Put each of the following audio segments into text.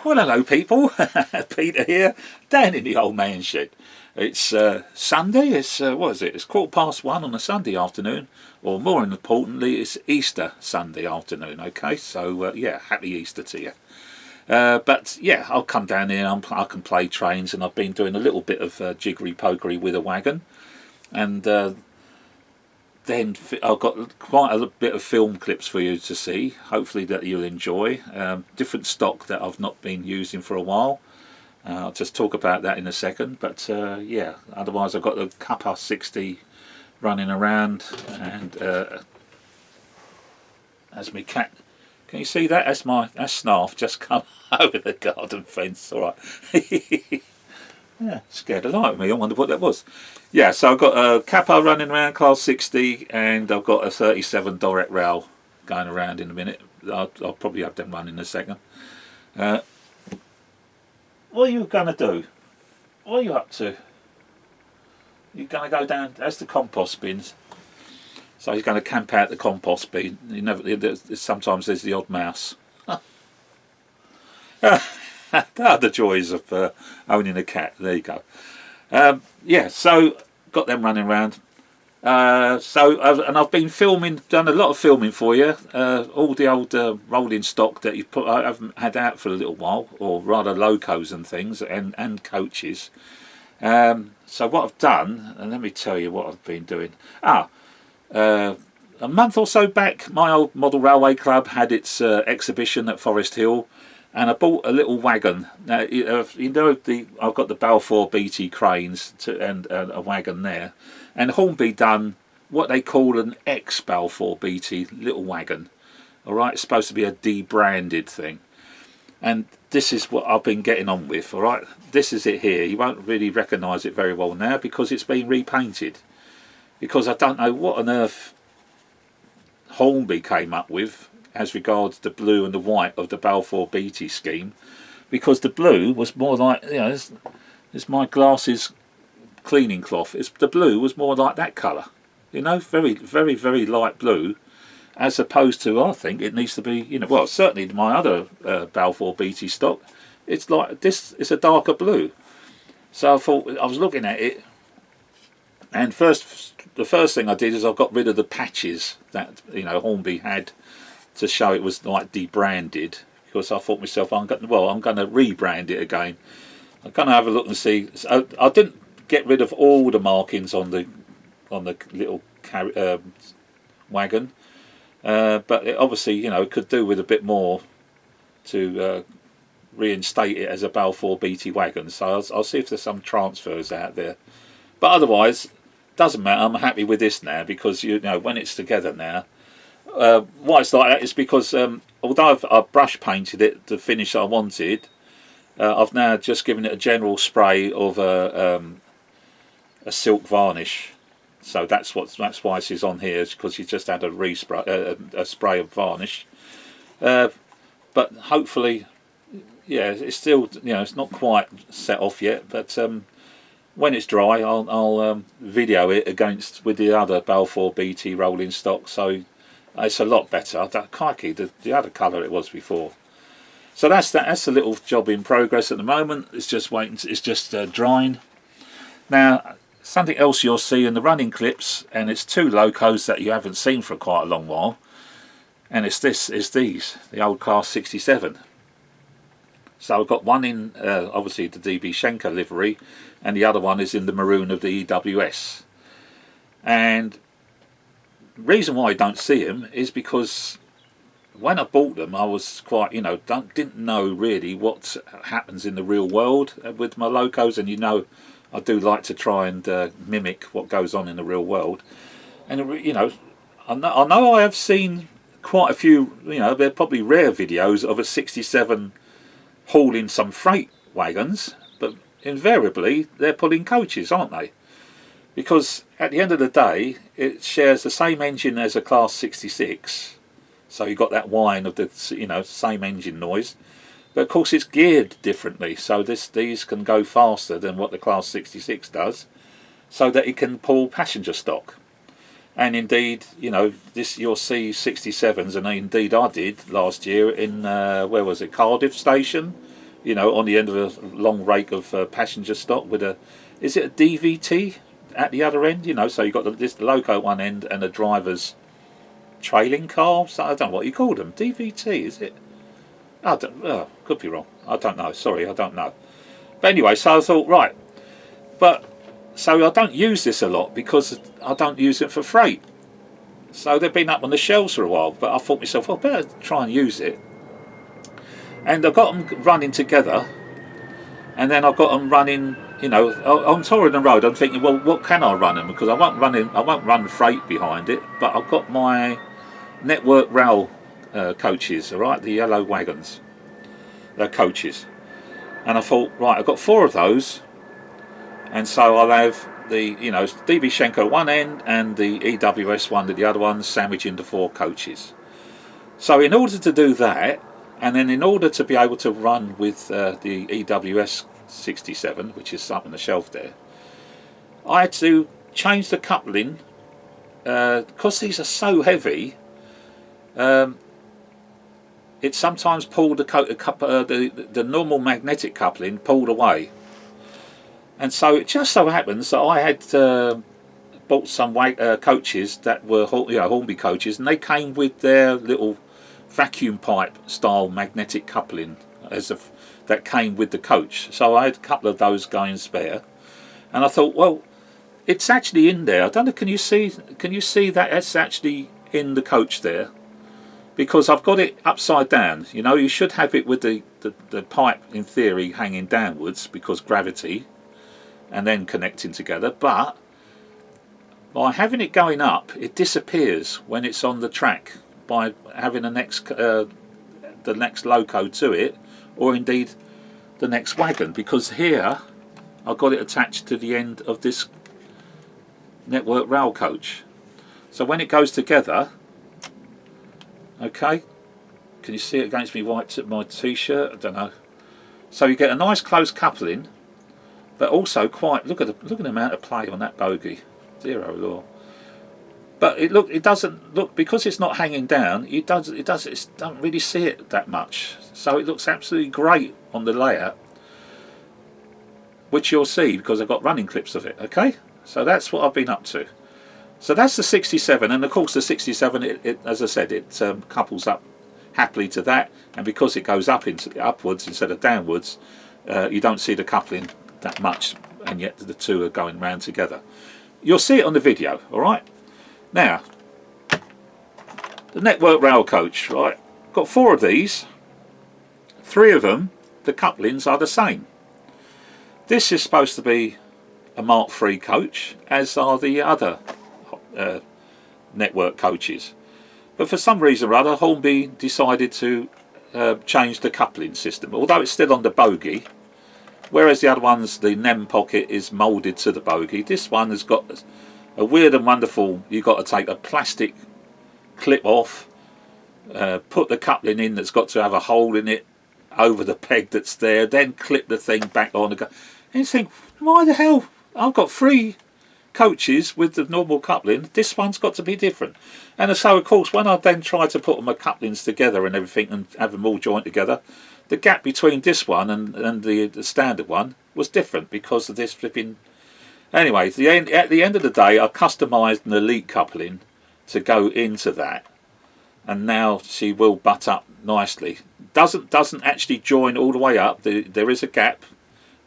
Well, hello people, Peter here, down in the old man shed. It's Sunday, it's, what is it, it's 1:15 on a Sunday afternoon, or more importantly, it's Easter Sunday afternoon, okay? So, yeah, happy Easter to you. But, yeah, I'll come down here, I can play trains, and I've been doing a little bit of jiggery-pokery with a wagon, and then I've got quite a bit of film clips for you to see, hopefully that you'll enjoy. Different stock that I've not been using for a while. I'll just talk about that in a second, but yeah, otherwise I've got the Kappa 60 running around, and as my cat, can you see that? That's Snarf just come over the garden fence, alright. Yeah, scared the light of me, I wonder what that was. Yeah, so I've got a Kappa running around, class 60, and I've got a 37 direct rail going around in a minute. I'll probably have them run in a second. What are you going to do? What are you up to? You're going to go down, that's the compost bins. So he's going to camp out the compost bin. Sometimes there's the odd mouse. That are the joys of owning a cat. There you go. Yeah, so got them running around. And I've been filming, done a lot of filming for you. All the old rolling stock that you put, I haven't had out for a little while, or rather locos and things, and coaches. So what I've done, and let me tell you what I've been doing. A month or so back, my old Model Railway Club had its exhibition at Forest Hill. And I bought a little wagon. Now, you know, I've got the Balfour Beatty cranes and a wagon there. And Hornby done what they call an ex-Balfour Beatty little wagon. Alright, it's supposed to be a debranded thing. And this is what I've been getting on with, alright? This is it here. You won't really recognise it very well now because it's been repainted. Because I don't know what on earth Hornby came up with as regards the blue and the white of the Balfour Beatty scheme, because the blue was more like, you know, it's my glasses cleaning cloth. The blue was more like that colour, you know, very, very, very light blue, as opposed to, I think it needs to be, you know, well, certainly my other Balfour Beatty stock, it's like this. It's a darker blue. So I thought, I was looking at it, and the first thing I did is I got rid of the patches that, you know, Hornby had, to show it was like debranded, because I thought myself, I'm going to rebrand it again. I'm going to have a look and see. So I didn't get rid of all the markings on the little wagon, but it obviously, you know, could do with a bit more to reinstate it as a Balfour Beatty wagon. So I'll see if there's some transfers out there. But otherwise, doesn't matter. I'm happy with this now, because, you know, when it's together now. Why it's like that is because although I've brush painted it the finish I wanted, I've now just given it a general spray of a silk varnish. So that's why this is on here, is because you just had a spray of varnish. But hopefully, yeah, it's still, you know, it's not quite set off yet. But when it's dry, I'll video it with the other Balfour Beatty rolling stock. So. It's a lot better. Crikey, the other colour it was before. So that's a little job in progress at the moment. It's just waiting. It's just drying. Now, something else you'll see in the running clips, and it's two locos that you haven't seen for quite a long while. And it's these, the old class 67. So I've got one in obviously the DB Schenker livery, and the other one is in the maroon of the EWS. And reason why I don't see them is because when I bought them, I was quite, you know, didn't know really what happens in the real world with my locos, and you know, I do like to try and mimic what goes on in the real world. And you know, I know I have seen quite a few, you know, they're probably rare videos of a 67 hauling some freight wagons, but invariably they're pulling coaches, aren't they? Because at the end of the day, it shares the same engine as a class 66, so you've got that whine of the, you know, same engine noise. But of course, it's geared differently, so these can go faster than what the class 66 does, so that it can pull passenger stock. And indeed, you know, you'll see 67s, and indeed I did last year in where was it, Cardiff Station, you know, on the end of a long rake of passenger stock with a, is it a DVT at the other end? You know, so you've got this loco at one end and a driver's trailing car. So I don't know what you call them. DVT, is it? I don't. Could be wrong. I don't know. Sorry, I don't know. But anyway, so I thought, right, but so I don't use this a lot because I don't use it for freight. So they've been up on the shelves for a while, but I thought to myself, well, I better try and use it. And I've got them running together, and then I've got them running, you know, I'm touring the road. I'm thinking, well, what can I run them? Because I won't run freight behind it, but I've got my Network Rail coaches, all right, the yellow wagons, they're coaches. And I thought, right, I've got 4 of those, and so I'll have the, you know, DB Schenker at one end and the EWS one at the other one, sandwiched into 4 coaches. So in order to do that, and then in order to be able to run with the EWS 67, which is up on the shelf there, I had to change the coupling because these are so heavy. It sometimes pulled the normal magnetic coupling pulled away, and so it just so happens that I had bought some coaches that were, you know, Hornby coaches, and they came with their little vacuum pipe style magnetic coupling that came with the coach. So I had a couple of those going spare, and I thought, well, it's actually in there. I don't know. Can you see that it's actually in the coach there? Because I've got it upside down. You know, you should have it with the pipe in theory hanging downwards because gravity, and then connecting together. But by having it going up, it disappears when it's on the track by having the next loco to it, or indeed the next wagon, because here I've got it attached to the end of this Network Rail coach. So when it goes together, okay, can you see it against my t-shirt? I don't know. So you get a nice close coupling, but also quite, look at the amount of play on that bogie, zero law. But it doesn't look, because it's not hanging down. It don't really see it that much. So it looks absolutely great on the layout, which you'll see because I've got running clips of it. Okay, so that's what I've been up to. So that's the 67, and of course the 67, it as I said, it couples up happily to that, and because it goes upwards instead of downwards, you don't see the coupling that much, and yet the two are going round together. You'll see it on the video, all right? Now, the Network Rail coach, right? Got 4 of these. 3 of them, the couplings are the same. This is supposed to be a Mark III coach, as are the other network coaches, but for some reason or other Hornby decided to change the coupling system, although it's still on the bogie, whereas the other ones, the NEM pocket is moulded to the bogie. This one has got a weird and wonderful, you've got to take a plastic clip off, put the coupling in that's got to have a hole in it over the peg that's there, then clip the thing back on and go, and you think, why the hell, I've got 3 coaches with the normal coupling, this one's got to be different. And so of course when I then try to put my couplings together and everything and have them all joined together, the gap between this one and the standard one was different because of this flipping. Anyway, at the end of the day, I customised an elite coupling to go into that, and now she will butt up nicely. Doesn't actually join all the way up. There is a gap,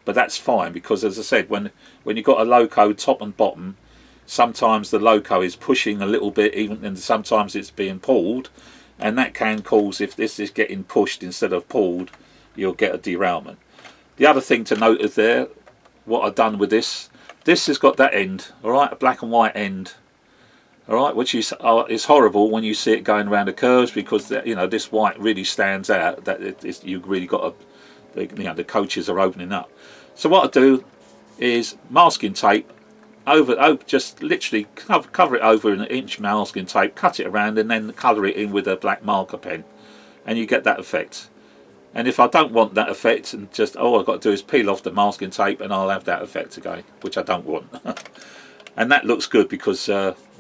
but that's fine because, as I said, when you've got a loco top and bottom, sometimes the loco is pushing a little bit, and sometimes it's being pulled, and that can cause, if this is getting pushed instead of pulled, you'll get a derailment. The other thing to note is there, what I've done with this has got that end, all right, a black and white end, all right, which is horrible when you see it going around the curves because you know this white really stands out. That you've really got the coaches are opening up. So what I do is masking tape over just literally cover it over an inch masking tape, cut it around, and then colour it in with a black marker pen, and you get that effect. And if I don't want that effect, and just all I've got to do is peel off the masking tape, and I'll have that effect again, which I don't want. And that looks good because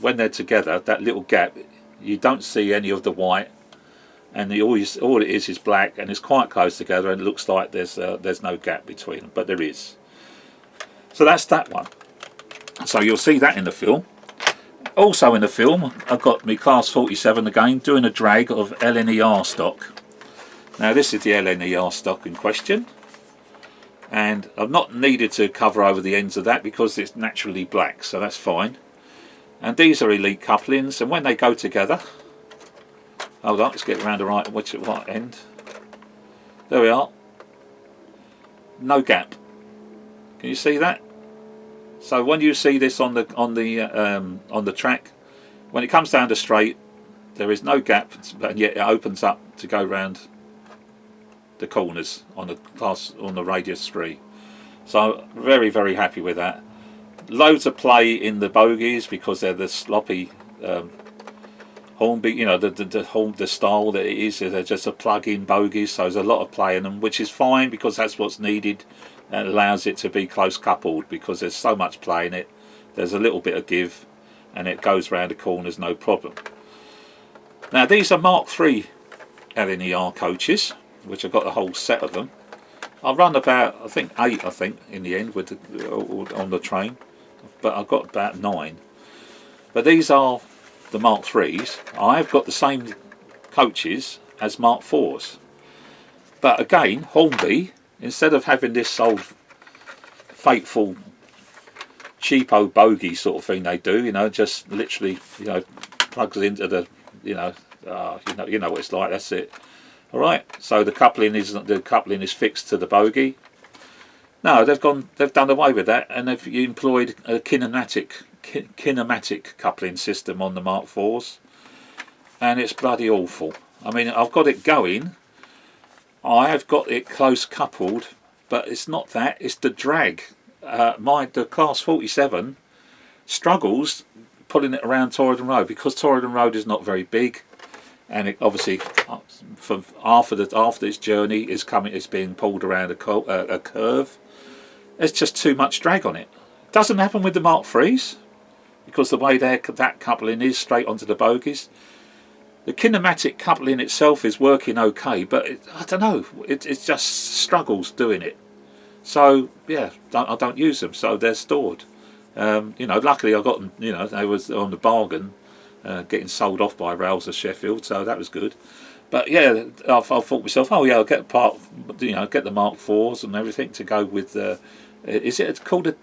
when they're together, that little gap, you don't see any of the white. and all it is black, and it's quite close together, and it looks like there's no gap between them, but there is. So that's that one. So you'll see that in the film. Also in the film, I've got my Class 47 again, doing a drag of LNER stock. Now this is the LNER stock in question, and I've not needed to cover over the ends of that because it's naturally black, so that's fine. And these are elite couplings, and when they go together, hold on, let's get around the right end. There we are. No gap. Can you see that? So when you see this on the track, when it comes down the straight, there is no gap, and yet it opens up to go round the corners on the radius 3. So very, very happy with that. Loads of play in the bogies because they're the sloppy Hornby, you know, the style that it is. They're just a plug-in bogies, so there's a lot of play in them, which is fine because that's what's needed. And allows it to be close coupled because there's so much play in it. There's a little bit of give, and it goes round the corners no problem. Now these are Mark III LNER coaches, which I've got a whole set of them. I run about, I think 8, in the end with on the train, but I've got about 9. But these are the Mark IIIs. I've got the same coaches as Mark IVs, but again Hornby, instead of having this old fateful cheapo bogey sort of thing they do, you know, just literally, you know, plugs into the, you know what it's like. That's it. All right. So the coupling is fixed to the bogey. No, they've done away with that, and they've employed a kinematic coupling system on the Mark IVs, and it's bloody awful. I mean, I've got it going. I have got it close coupled, but it's not that, it's the drag. The Class 47 struggles pulling it around Torridon Road because Torridon Road is not very big, and it obviously for after its journey is being pulled around a curve. There's just too much drag on it. Doesn't happen with the Mark IIIs because the way that coupling is straight onto the bogies. The kinematic coupling itself is working okay, but I don't know, it just struggles doing it. So yeah, I don't use them, so they're stored. You know, luckily I got them. You know, they was on the bargain, getting sold off by Rails of Sheffield, so that was good. But yeah, I thought to myself, oh yeah, I'll get get the Mark IVs and everything to go with. Is it called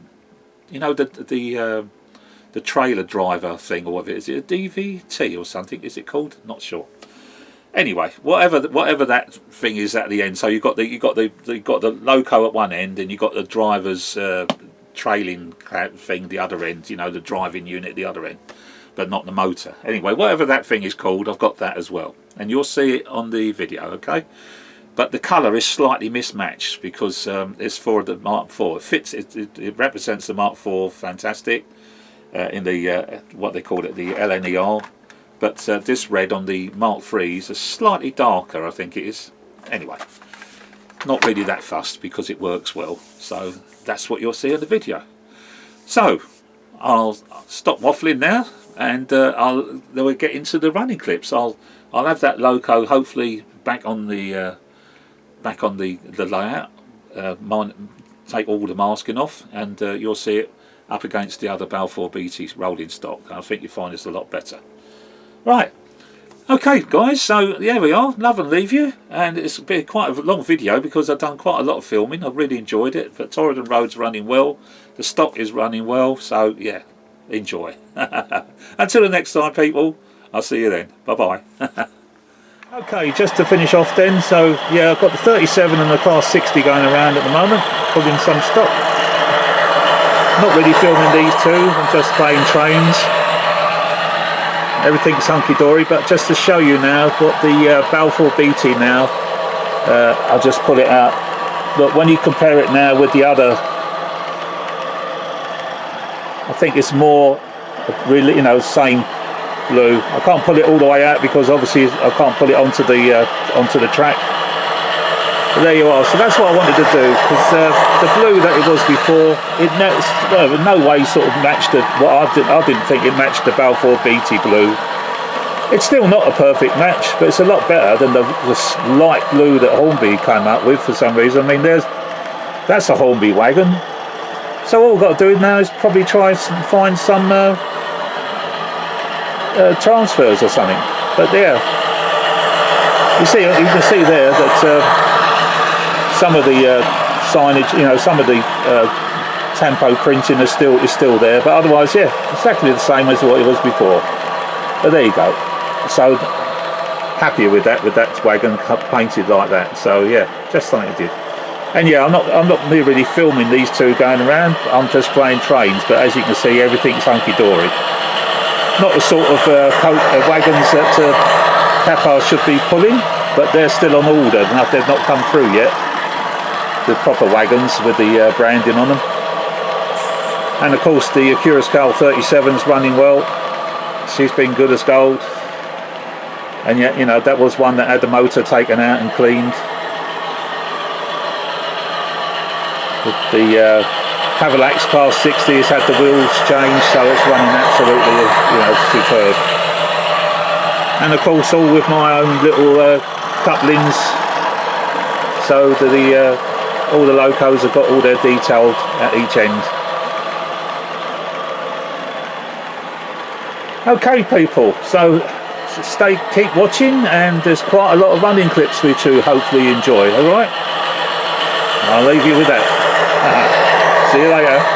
the trailer driver thing, or whatever? Is it a DVT or something? Is it called? Not sure. Anyway, whatever that thing is at the end. So you got the loco at one end, and you got the driver's trailing thing the other end. You know, the driving unit the other end, but not the motor. Anyway, whatever that thing is called, I've got that as well, and you'll see it on the video. Okay. But the colour is slightly mismatched because it's for the Mark IV. It fits. It represents the Mark IV fantastic. In the what they call it, the LNER, but this red on the Mark IIIs is slightly darker, I think it is. Anyway, not really that fussed because it works well, so that's what you'll see in the video. So I'll stop waffling now, and then we'll get into the running clips. I'll have that loco hopefully back on the layout. Take all the masking off, and you'll see it up against the other Balfour Beatty rolling stock. I think you find this a lot better. Right, okay guys, so there we are, love and leave you, and it's been quite a long video because I've done quite a lot of filming. I've really enjoyed it, but Torridon Road's running well, the stock is running well, so yeah, enjoy. Until the next time people, I'll see you then, bye bye. Okay, just to finish off then, so yeah, I've got the 37 and the Class 60 going around at the moment, pulling some stock. Not really filming these two, I'm just playing trains. Everything's hunky-dory, but just to show you now what the Balfour Beatty now, I'll just pull it out. Look, when you compare it now with the other, I think it's more really, you know, same blue. I can't pull it all the way out because obviously I can't pull it onto the track. But there you are. So that's what I wanted to do, because the blue that it was before, it in no way sort of matched what I didn't think it matched the Balfour Beatty blue. It's still not a perfect match, but it's a lot better than the light blue that Hornby came up with for some reason. I mean, that's a Hornby wagon. So all we've got to do now is probably try and find some transfers or something. But yeah, you can see there that some of the signage, some of the tempo printing is still there. But otherwise, yeah, exactly the same as what it was before. But there you go. So happier with that wagon painted like that. So yeah, just something to do. And yeah, I'm not really filming these two going around. I'm just playing trains. But as you can see, everything's hunky dory. Not the sort of wagons that Kappa should be pulling, but they're still on order. They've not come through yet. The proper wagons with the branding on them. And of course, the Curacao 37's running well. She's been good as gold. And yet, that was one that had the motor taken out and cleaned. The Cavalax Class 60 has had the wheels changed, so it's running absolutely, superb. And of course, all with my own little couplings, so that all the locos have got all their detailed at each end. Okay, people. So keep watching, and there's quite a lot of running clips for you to hopefully enjoy. All right, I'll leave you with that. See you later.